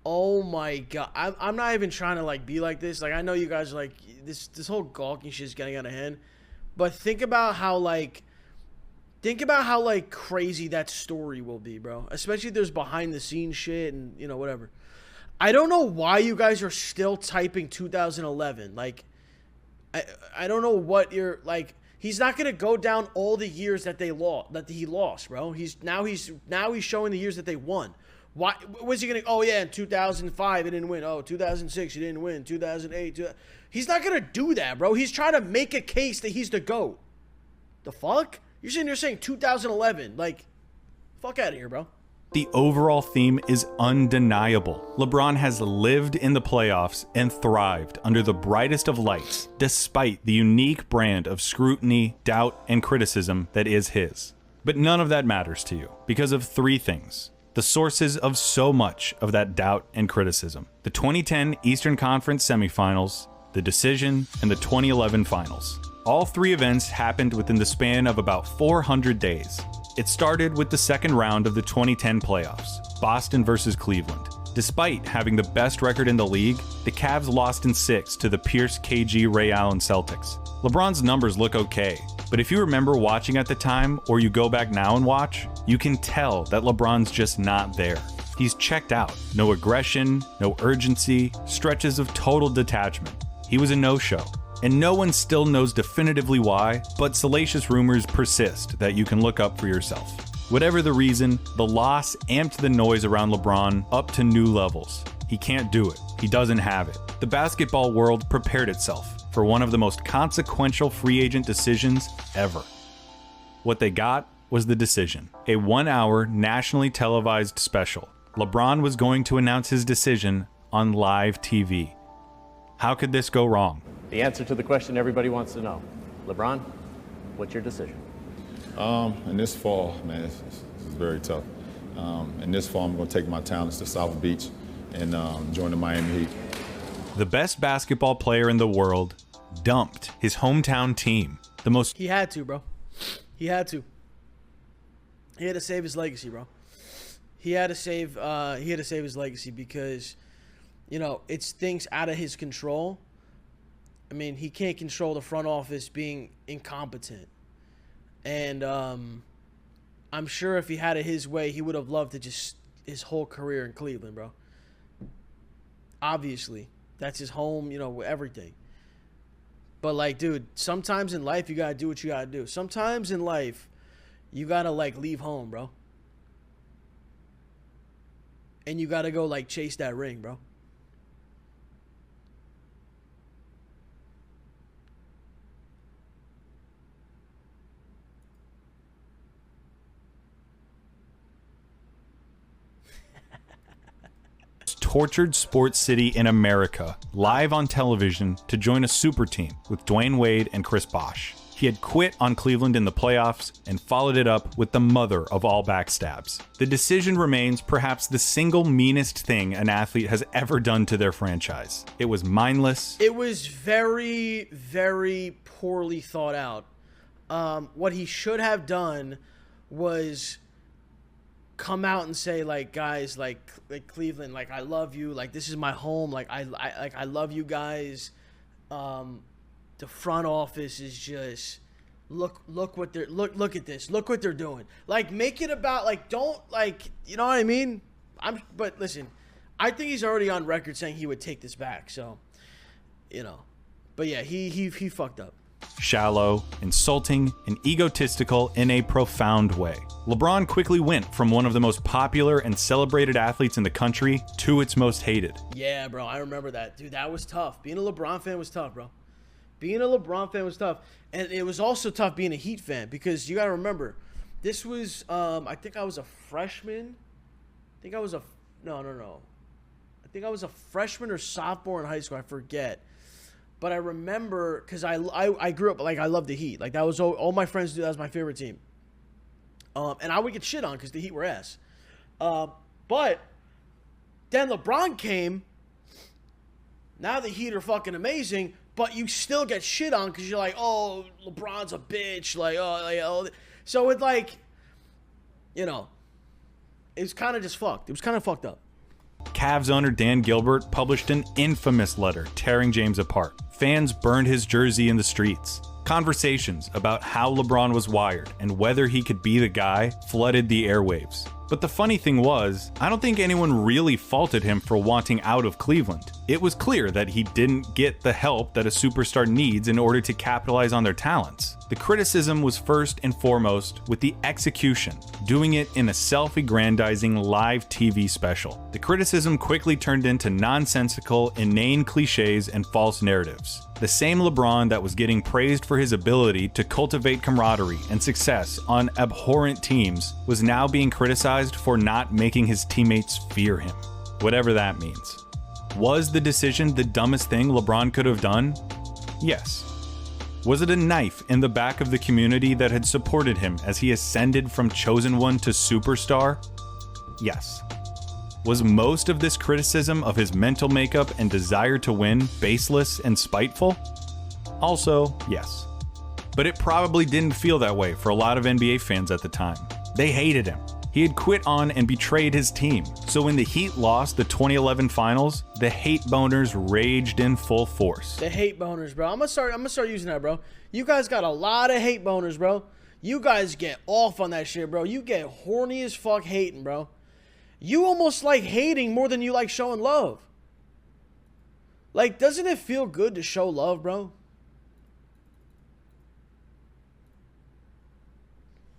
Speaker 1: Oh my God. I'm not even trying to like be like this. Like, I know you guys are like, this whole gawking shit is getting out of hand. But think about how crazy that story will be, bro. Especially if there's behind the scenes shit and, you know, whatever. I don't know why you guys are still typing 2011. Like, I don't know what you're like. He's not gonna go down all the years that he lost, bro. He's showing the years that they won. Why was he gonna? Oh yeah, in 2005 he didn't win. Oh, 2006 he didn't win. 2008. He's not gonna do that, bro. He's trying to make a case that he's the GOAT. The fuck? You're saying 2011? Like, fuck out of here, bro.
Speaker 2: the overall theme is undeniable. LeBron has lived in the playoffs and thrived under the brightest of lights, despite the unique brand of scrutiny, doubt, and criticism that is his. But none of that matters to you because of three things: the sources of so much of that doubt and criticism: the 2010 Eastern Conference semifinals, the decision, and the 2011 finals. All three events happened within the span of about 400 days. It started with the second round of the 2010 playoffs, Boston versus Cleveland. Despite having the best record in the league, the Cavs lost in 6 to the 𝗟𝗚𝗏𝗏 Celtics. LeBron's numbers look okay, but if you remember watching at the time, or you go back now and watch, you can tell that LeBron's just not there. He's checked out. No aggression, no urgency, stretches of total detachment. He was a no-show. And no one still knows definitively why, but salacious rumors persist that you can look up for yourself. Whatever the reason, the loss amped the noise around LeBron up to new levels. He can't do it. He doesn't have it. The basketball world prepared itself for one of the most consequential free agent decisions ever. What they got was the decision, a 1-hour nationally televised special. LeBron was going to announce his decision on live TV. How could this go wrong?
Speaker 7: The answer to the question everybody wants to know. LeBron, what's your decision?
Speaker 8: In this fall, man, this is very tough. In this fall, I'm going to take my talents to South Beach and join the Miami Heat.
Speaker 2: The best basketball player in the world dumped his hometown team. The most
Speaker 1: He had to, bro. He had to. He had to save his legacy, bro. He had to save his legacy because, you know, it's things out of his control. I mean, he can't control the front office being incompetent. And I'm sure if he had it his way, he would have loved to just his whole career in Cleveland, bro. Obviously. That's his home, you know, everything. But, like, dude, sometimes in life, you got to do what you got to do. Sometimes in life, you got to, like, leave home, bro. And you got to go, like, chase that ring, bro.
Speaker 2: tortured sports city in America, live on television to join a super team with Dwayne Wade and Chris Bosh. He had quit on Cleveland in the playoffs and followed it up with the mother of all backstabs. The decision remains perhaps the single meanest thing an athlete has ever done to their franchise. It was mindless.
Speaker 1: It was very, very poorly thought out. What he should have done was come out and say, like, guys, like Cleveland, like, I love you, like, this is my home, like I love you guys. The front office is just look what they're look at this, look what they're doing. Like, make it about, like, don't, like, you know what I mean? But listen, I think he's already on record saying he would take this back. So, you know, but yeah, he fucked up.
Speaker 2: shallow, insulting, and egotistical in a profound way. LeBron quickly went from one of the most popular and celebrated athletes in the country to its most hated.
Speaker 1: Yeah, bro, I remember that. Dude, that was tough. Being a LeBron fan was tough, bro. Being a LeBron fan was tough. And it was also tough being a Heat fan because you got to remember, this was, I think I was a freshman. I think I was a, no. I think I was a freshman or sophomore in high school. I forget. But I remember, because I grew up, like, I loved the Heat. Like, that was all my friends do. That was my favorite team. And I would get shit on because the Heat were ass. But then LeBron came. Now the Heat are fucking amazing, but you still get shit on because you're like, oh, LeBron's a bitch. Oh. So it like, you know, it was kind of just fucked. It was kind of fucked up.
Speaker 2: Cavs owner Dan Gilbert published an infamous letter tearing James apart. Fans burned his jersey in the streets. Conversations about how LeBron was wired and whether he could be the guy flooded the airwaves. But the funny thing was, I don't think anyone really faulted him for wanting out of Cleveland. It was clear that he didn't get the help that a superstar needs in order to capitalize on their talents. The criticism was first and foremost with the execution, doing it in a self-aggrandizing live TV special. The criticism quickly turned into nonsensical, inane cliches and false narratives. The same LeBron that was getting praised for his ability to cultivate camaraderie and success on abhorrent teams was now being criticized for not making his teammates fear him, whatever that means. Was the decision the dumbest thing LeBron could have done? Yes. Was it a knife in the back of the community that had supported him as he ascended from chosen one to superstar? Yes. Was most of this criticism of his mental makeup and desire to win baseless and spiteful? Also, yes. But it probably didn't feel that way for a lot of NBA fans at the time. They hated him. He had quit on and betrayed his team. So when the Heat lost the 2011 finals, the hate boners raged in full force.
Speaker 1: The hate boners, bro. I'm gonna start using that, bro. You guys got a lot of hate boners, bro. You guys get off on that shit, bro. You get horny as fuck hating, bro. You almost like hating more than you like showing love. Like, doesn't it feel good to show love, bro?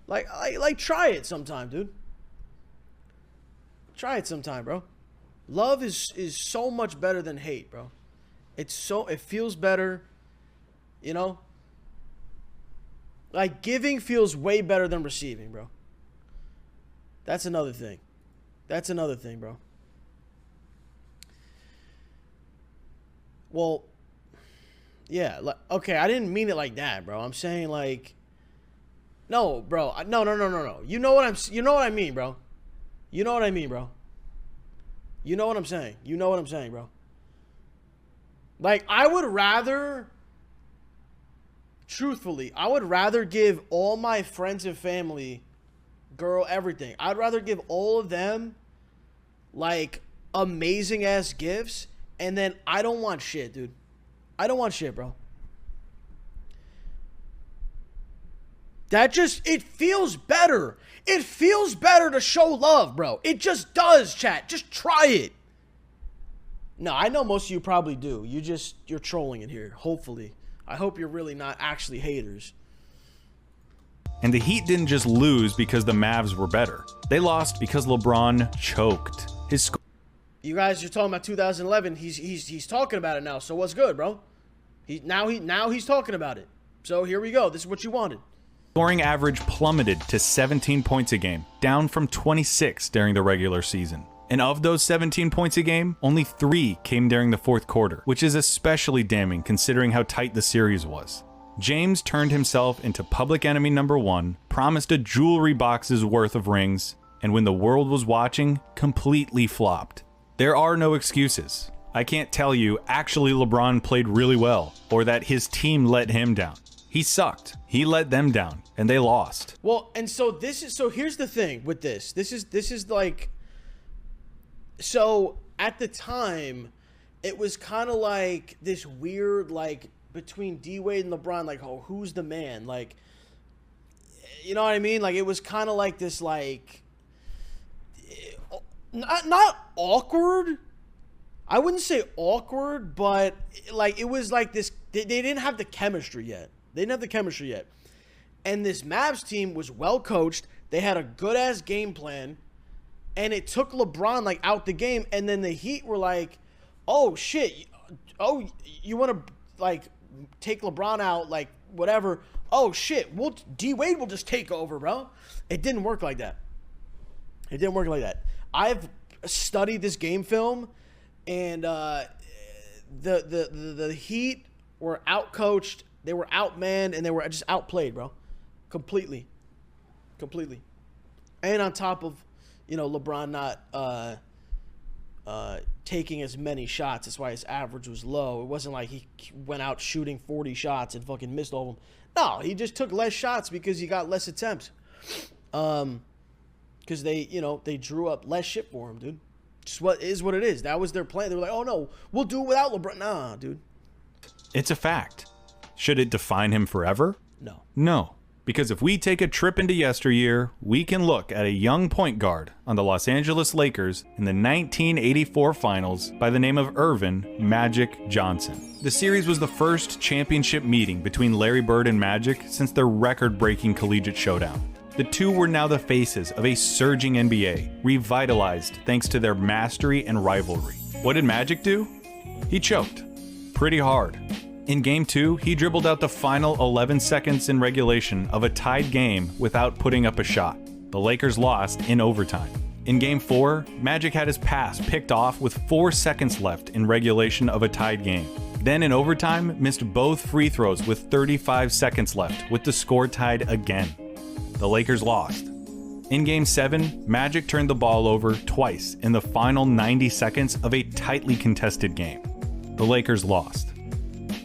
Speaker 1: Like try it sometime, dude. Try it sometime, bro. Love is so much better than hate, bro. It feels better, you know? Like, giving feels way better than receiving, bro. That's another thing. That's another thing, bro. Well, yeah, okay, I didn't mean it like that, bro. I'm saying, like, no, bro. No. You know what I mean, bro. You know what I mean, bro. You know what I'm saying. You know what I'm saying, bro. Like, I would rather, truthfully, I would rather give all my friends and family, girl, everything. I'd rather give all of them, like, amazing ass gifts, and then I don't want shit, dude. I don't want shit, bro. That just, it feels better. It feels better to show love, bro. It just does, chat. Just try it. No, I know most of you probably do. You're trolling in here, hopefully. I hope you're really not actually haters.
Speaker 2: And the Heat didn't just lose because the Mavs were better. They lost because LeBron choked.
Speaker 1: You guys are talking about 2011. He's talking about it now. So what's good, bro? Now he's talking about it. So here we go. This is what you wanted.
Speaker 2: Scoring average plummeted to 17 points a game, down from 26 during the regular season. And of those 17 points a game, only 3 came during the fourth quarter, which is especially damning considering how tight the series was. James turned himself into public enemy number 1, promised a jewelry box's worth of rings, and when the world was watching, completely flopped. There are no excuses. I can't tell you actually LeBron played really well, or that his team let him down. He sucked. He let them down, and they lost.
Speaker 1: Well, and so here's the thing with this. This is like, so at the time, it was kind of like this weird, like, between D-Wade and LeBron, like, oh, who's the man? Like, you know what I mean? Like, it was kind of like this, like, not awkward. I wouldn't say awkward, but, like, it was like this, they didn't have the chemistry yet. They didn't have the chemistry yet. And this Mavs team was well coached. They had a good-ass game plan. And it took LeBron, like, out the game. And then the Heat were like, oh, shit. Oh, you want to, like, take LeBron out, like, whatever. Oh, shit. D-Wade will just take over, bro. It didn't work like that. It didn't work like that. I've studied this game film, and the Heat were outcoached. They were outmanned, and they were just outplayed, bro. Completely. And on top of, you know, LeBron not taking as many shots. That's why his average was low. It wasn't like he went out shooting 40 shots and fucking missed all of them. No, he just took less shots because he got less attempts. Because they, you know, they drew up less shit for him, dude. Just what it is. That was their plan. They were like, oh, no, we'll do it without LeBron. Nah, dude.
Speaker 2: It's a fact. Should it define him forever?
Speaker 1: No.
Speaker 2: No. Because if we take a trip into yesteryear, we can look at a young point guard on the Los Angeles Lakers in the 1984 finals by the name of 𝗟𝗏 Magic Johnson. The series was the first championship meeting between Larry Bird and Magic since their record-breaking collegiate showdown. The two were now the faces of a surging NBA, revitalized thanks to their mastery and rivalry. What did Magic do? He choked. Pretty hard. In Game 2, he dribbled out the final 11 seconds in regulation of a tied game without putting up a shot. The Lakers lost in overtime. In Game 4, Magic had his pass picked off with 4 seconds left in regulation of a tied game. Then in overtime, missed both free throws with 35 seconds left, with the score tied again. The Lakers lost. In Game 7, Magic turned the ball over twice in the final 90 seconds of a tightly contested game. The Lakers lost.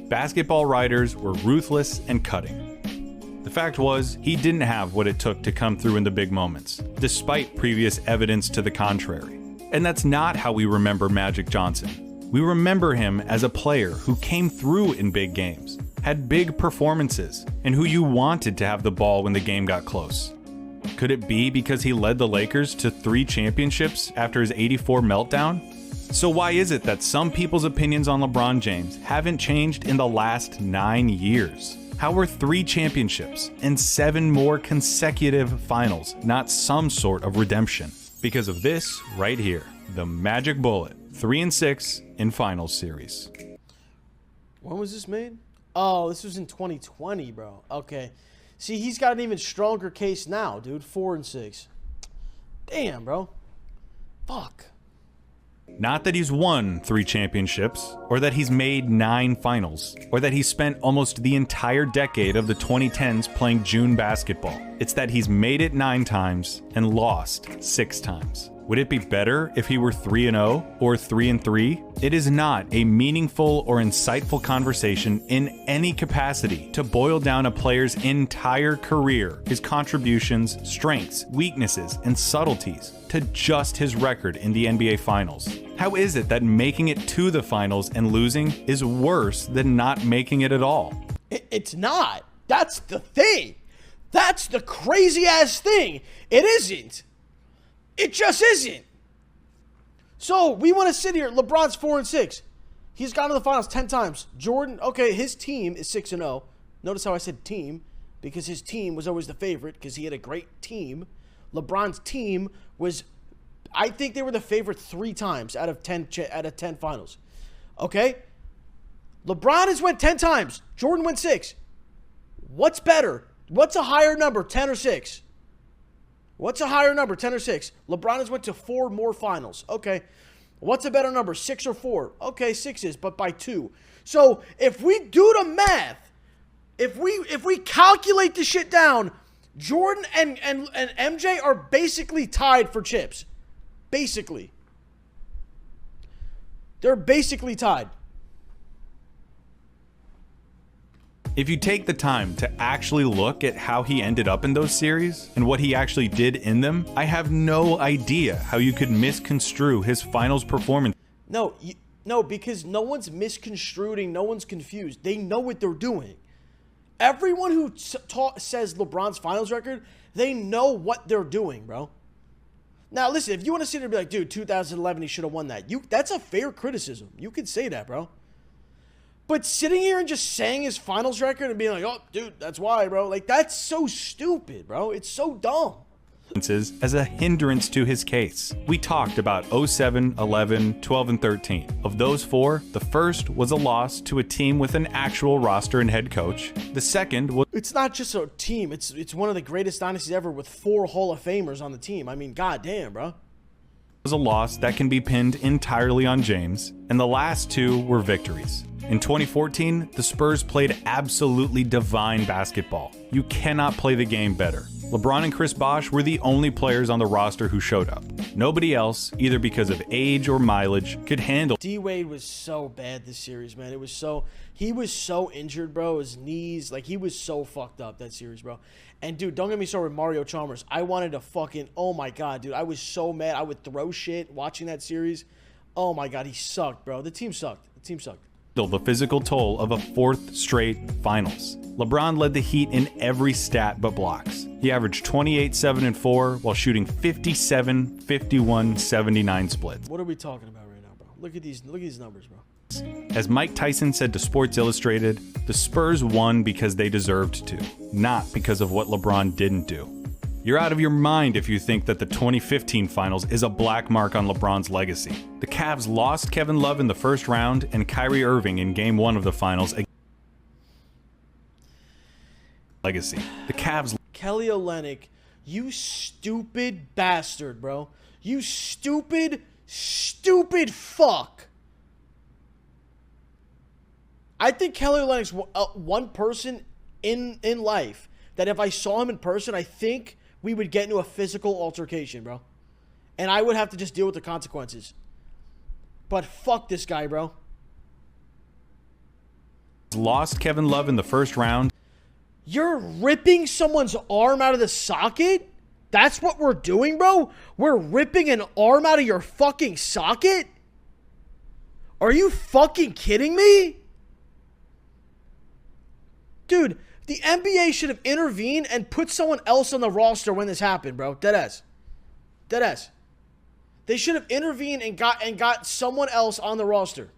Speaker 2: Basketball writers were ruthless and cutting. The fact was, he didn't have what it took to come through in the big moments, despite previous evidence to the contrary. And that's not how we remember Magic Johnson. We remember him as a player who came through in big games, had big performances, and who you wanted to have the ball when the game got close. Could it be because he led the Lakers to 3 championships after his '84 meltdown? So why is it that some people's opinions on LeBron James haven't changed in the last 9 years? How were 3 championships and 7 more consecutive finals not some sort of redemption? Because of this right here, the Magic Bullet, 3-6 in finals series.
Speaker 1: When was this made? Oh, this was in 2020, bro. Okay. See, he's got an even stronger case now, dude. 4-6. Damn, bro. Fuck.
Speaker 2: Not that he's won 3 championships, or that he's made 9 finals, or that he's spent almost the entire decade of the 2010s playing June basketball. It's that he's made it 9 times and lost 6 times. Would it be better if he were 3-0 or 3-3? It is not a meaningful or insightful conversation in any capacity to boil down a player's entire career, his contributions, strengths, weaknesses, and subtleties, to just his record in the NBA Finals. How is it that making it to the finals and losing is worse than not making it at all?
Speaker 1: It's not. That's the thing. That's the crazy ass thing. It isn't. It just isn't. So we want to sit here. LeBron's 4-6. He's gone to the finals 10 times. Jordan, okay, his team is 6-0. Notice how I said team, because his team was always the favorite because he had a great team. LeBron's team was, I think they were the favorite 3 times out of 10 finals. Okay? LeBron has went 10 times. Jordan went 6. What's better? What's a higher number, 10 or 6? What's a higher number, 10 or 6? LeBron has went to 4 more finals. Okay. What's a better number, 6 or 4? Okay, 6 is, but by 2. So if we do the math, if we calculate this shit down, Jordan and MJ are basically tied for chips. Basically. They're basically tied.
Speaker 2: If you take the time to actually look at how he ended up in those series and what he actually did in them, I have no idea how you could misconstrue his finals performance.
Speaker 1: No, because no one's misconstruing, no one's confused. They know what they're doing. Everyone who says LeBron's finals record, they know what they're doing, bro. Now, listen, if you want to sit there and be like, dude, 2011, he should have won that. That's a fair criticism. You could say that, bro. But sitting here and just saying his finals record and being like, oh, dude, that's why, bro. Like, that's so stupid, bro. It's so dumb.
Speaker 2: As a hindrance to his case. We talked about 07, 11, 12, and 13. Of those 4, the first was a loss to a team with an actual roster and head coach. The second was...
Speaker 1: It's not just a team. It's one of the greatest dynasties ever with 4 Hall of Famers on the team. I mean, goddamn, bro.
Speaker 2: Was a loss that can be pinned entirely on James, and the last 2 were victories. In 2014, the Spurs played absolutely divine basketball. You cannot play the game better. LeBron and Chris Bosh were the only players on the roster who showed up. Nobody else, either because of age or mileage, could handle.
Speaker 1: D-Wade was so bad this series, man. He was so injured, bro. His knees, like, he was so fucked up that series, bro. And, dude, don't get me started with Mario Chalmers. I wanted to fucking, oh my God, dude. I was so mad. I would throw shit watching that series. Oh my God, he sucked, bro. The team sucked. The team sucked.
Speaker 2: The physical toll of a 4th straight finals. LeBron led the Heat in every stat but blocks. He averaged 28, 7, and 4 while shooting 57, 51, 79 splits.
Speaker 1: What are we talking about right now, bro? Look at these numbers, bro.
Speaker 2: As Mike Tyson said to Sports Illustrated, the Spurs won because they deserved to, not because of what LeBron didn't do. You're out of your mind if you think that the 2015 finals is a black mark on LeBron's legacy. The Cavs lost Kevin Love in the first round and Kyrie Irving in Game 1 of the finals. Legacy. The Cavs.
Speaker 1: Kelly Olynyk, you stupid bastard, bro. You stupid stupid fuck. I think Kelly Olynyk's one person in life that if I saw him in person, I think we would get into a physical altercation, bro. And I would have to just deal with the consequences. But fuck this guy, bro.
Speaker 2: Lost Kevin Love in the first round.
Speaker 1: You're ripping someone's arm out of the socket? That's what we're doing, bro? We're ripping an arm out of your fucking socket? Are you fucking kidding me? Dude, the NBA should have intervened and put someone else on the roster when this happened, bro. Deadass. Deadass. They should have intervened and got someone else on the roster.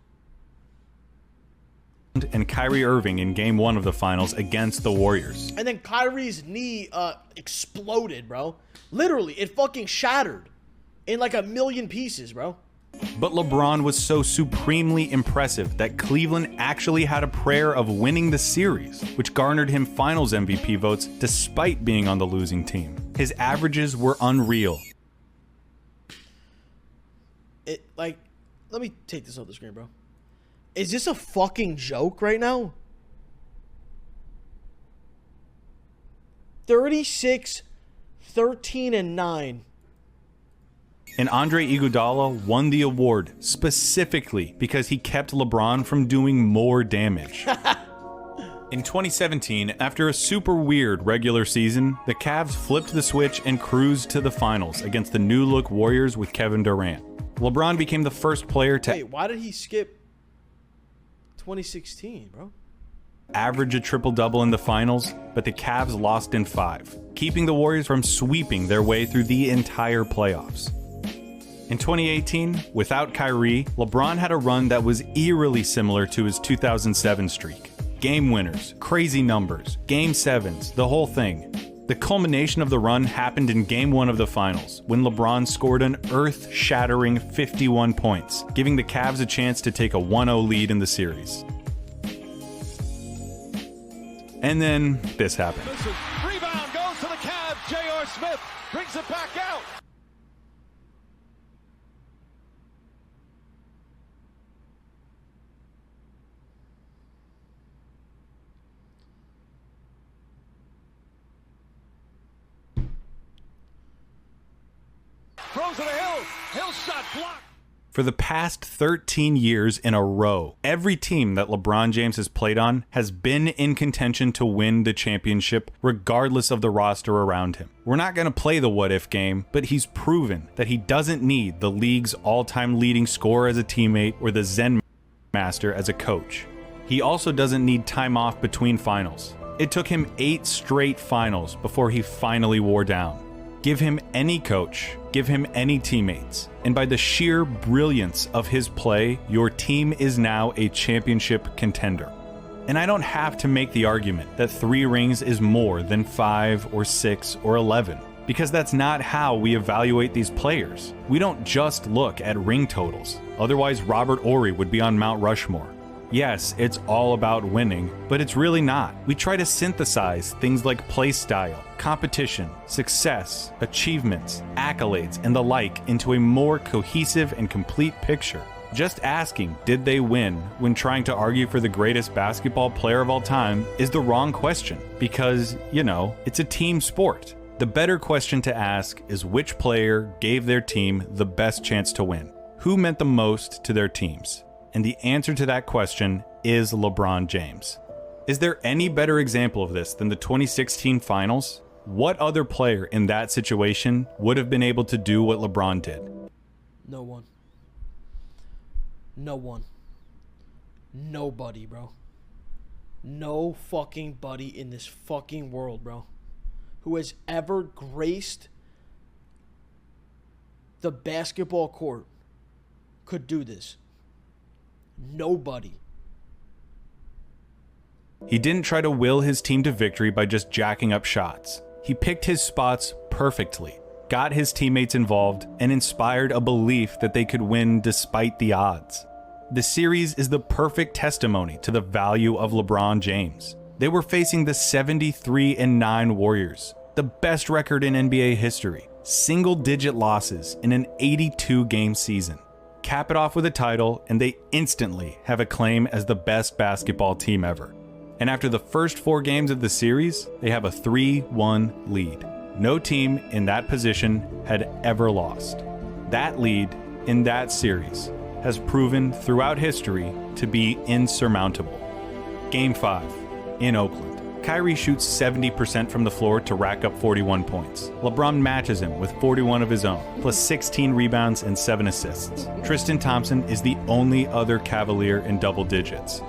Speaker 2: And Kyrie Irving in Game 1 of the finals against the Warriors.
Speaker 1: And then Kyrie's knee exploded, bro. Literally, it fucking shattered in like a million pieces, bro.
Speaker 2: But LeBron was so supremely impressive that Cleveland actually had a prayer of winning the series, which garnered him finals MVP votes despite being on the losing team. His averages were unreal.
Speaker 1: Let me take this off the screen, bro. Is this a fucking joke right now? 36, 13, and 9.
Speaker 2: And 𝗟𝗓 Iguodala won the award specifically because he kept LeBron from doing more damage. In 2017, after a super weird regular season, the Cavs flipped the switch and cruised to the finals against the new-look Warriors with Kevin Durant. LeBron became the first player to...
Speaker 1: Wait, why did he skip 2016, bro?
Speaker 2: Average a triple-double in the finals, but the Cavs lost in 5, keeping the Warriors from sweeping their way through the entire playoffs. In 2018, without Kyrie, LeBron had a run that was eerily similar to his 2007 streak. Game winners, crazy numbers, Game 7s, the whole thing. The culmination of the run happened in Game 1 of the finals, when LeBron scored an earth-shattering 51 points, giving the Cavs a chance to take a 1-0 lead in the series. And then this happened.
Speaker 3: Rebound goes to the Cavs. J.R. Smith brings it back out. Throws it to Hill. Hill shot blocked.
Speaker 2: For the past 13 years in a row, every team that LeBron James has played on has been in contention to win the championship regardless of the roster around him. We're not going to play the what-if game, but he's proven that he doesn't need the league's all-time leading scorer as a teammate or the Zen master as a coach. He also doesn't need time off between finals. It took him 8 straight finals before he finally wore down. Give him any coach, give him any teammates, and by the sheer brilliance of his play, your team is now a championship contender. And I don't have to make the argument that 3 rings is more than 5 or 6 or 11, because that's not how we evaluate these players. We don't just look at ring totals, otherwise Robert Horry would be on Mount Rushmore. Yes, it's all about winning, but it's really not. We try to synthesize things like play style, competition, success, achievements, accolades, and the like into a more cohesive and complete picture. Just asking, did they win, when trying to argue for the greatest basketball player of all time is the wrong question, because, you know, it's a team sport. The better question to ask is which player gave their team the best chance to win? Who meant the most to their teams? And the answer to that question is LeBron James. Is there any better example of this than the 2016 finals? What other player in that situation would have been able to do what LeBron did?
Speaker 1: No one. No one. Nobody, bro. No fucking buddy in this fucking world, bro, who has ever graced the basketball court could do this. Nobody.
Speaker 2: He didn't try to will his team to victory by just jacking up shots. He picked his spots perfectly, got his teammates involved, and inspired a belief that they could win despite the odds. The series is the perfect testimony to the value of LeBron James. They were facing the 73-9 Warriors, the best record in NBA history, single-digit losses in an 82-game season. Cap it off with a title, and they instantly have a claim as the best basketball team ever. And after the first 4 games of the series, they have a 3-1 lead. No team in that position had ever lost. That lead in that series has proven throughout history to be insurmountable. Game 5 in Oakland. Kyrie shoots 70% from the floor to rack up 41 points. LeBron matches him with 41 of his own, plus 16 rebounds and 7 assists. Tristan Thompson is the only other Cavalier in double digits.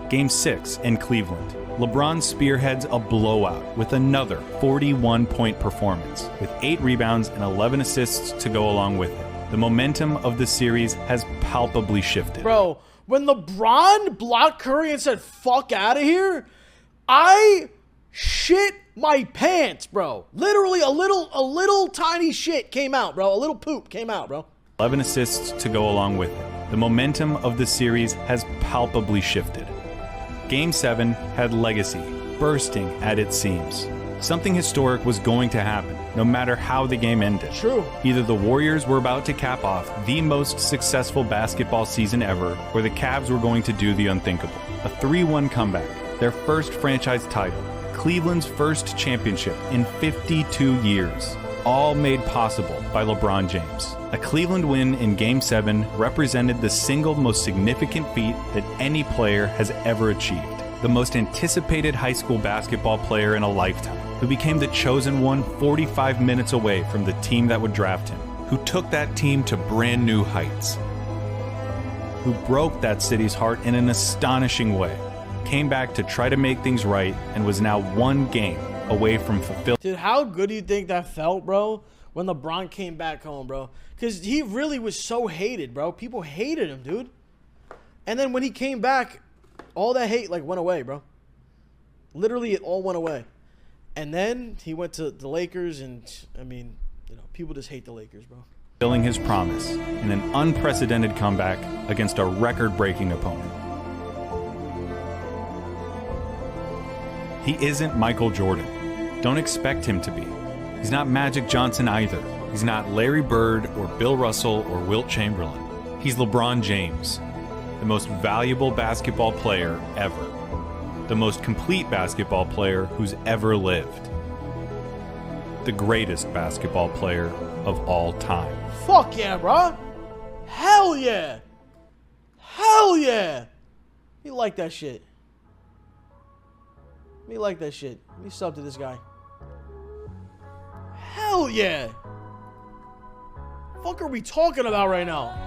Speaker 2: Game 6 in Cleveland. LeBron spearheads a blowout with another 41-point performance, with 8 rebounds and 11 assists to go along with it. The momentum of the series has palpably shifted.
Speaker 1: Bro, when LeBron blocked Curry and said, "Fuck out of here," I shit my pants, bro. Literally a little tiny shit came out, bro. A little poop came out, bro.
Speaker 2: 11 assists to go along with it. The momentum of the series has palpably shifted. Game 7 had legacy bursting at its seams. Something historic was going to happen, no matter how the game ended.
Speaker 1: True.
Speaker 2: Either the Warriors were about to cap off the most successful basketball season ever, or the Cavs were going to do the unthinkable. A 3-1 comeback, their first franchise title, Cleveland's first championship in 52 years, all made possible by LeBron James. A Cleveland win in Game 7 represented the single most significant feat that any player has ever achieved. The most anticipated high school basketball player in a lifetime, who became the chosen one 45 minutes away from the team that would draft him, who took that team to brand new heights, who broke that city's heart in an astonishing way, came back to try to make things right, and was now 1 game away from fulfilling.
Speaker 1: Dude, how good do you think that felt, bro, when LeBron came back home, bro? Because he really was so hated, bro. People hated him, dude. And then when he came back, all that hate, like, went away, bro. Literally, it all went away. And then he went to the Lakers, and, I mean, you know, people just hate the Lakers, bro.
Speaker 2: Fulfilling his promise in an unprecedented comeback against a record-breaking opponent. He isn't Michael Jordan. Don't expect him to be. He's not Magic Johnson either. He's not Larry Bird or Bill Russell or Wilt Chamberlain. He's LeBron James, the most valuable basketball player ever. The most complete basketball player who's ever lived. The greatest basketball player of all time.
Speaker 1: Fuck yeah, bro. Hell yeah. Hell yeah. Me like that shit. Me like that shit. Let me sub to this guy. Hell yeah. Fuck are we talking about right now?